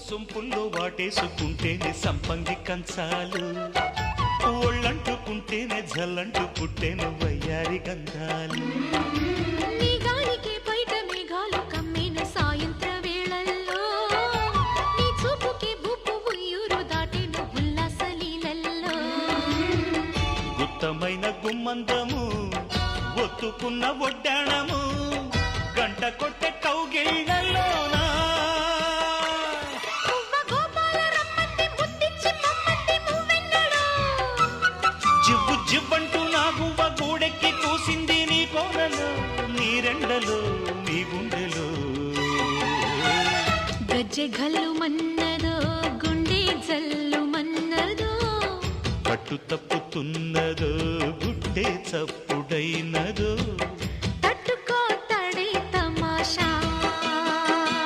సొంపుల్లో వాటేసుకుంటేనే సంపంగి కంచాలు, ఒళ్ళంటుకుంటేనే జల్లంటు పుట్టేను వయ్యారి గంధాలు. నీ గాలికి బయట మేఘాలు కమ్మేను సాయంత్ర వేళల్లో, నీ చూపుకి బూపు ఉయ్యూరు దాటేను ఉల్లాస లీలల్లో. గుత్తమైన గుమ్మందము ఒత్తుకున్న ఒడ్డాణము గంట కొట్టే కౌగిళ్ళలోనా జివ్వు జివ్వంటూ నా గువ్వ గూడెక్కి కూసింది నీ కోనలో, నీ రెండలో నీ గుండెలో. గజ్జె గల్లు మన్నదో గుండె జల్లు మన్నదో, పట్టు తప్పుతున్నదో గుడ్డే చప్పుడైనదో.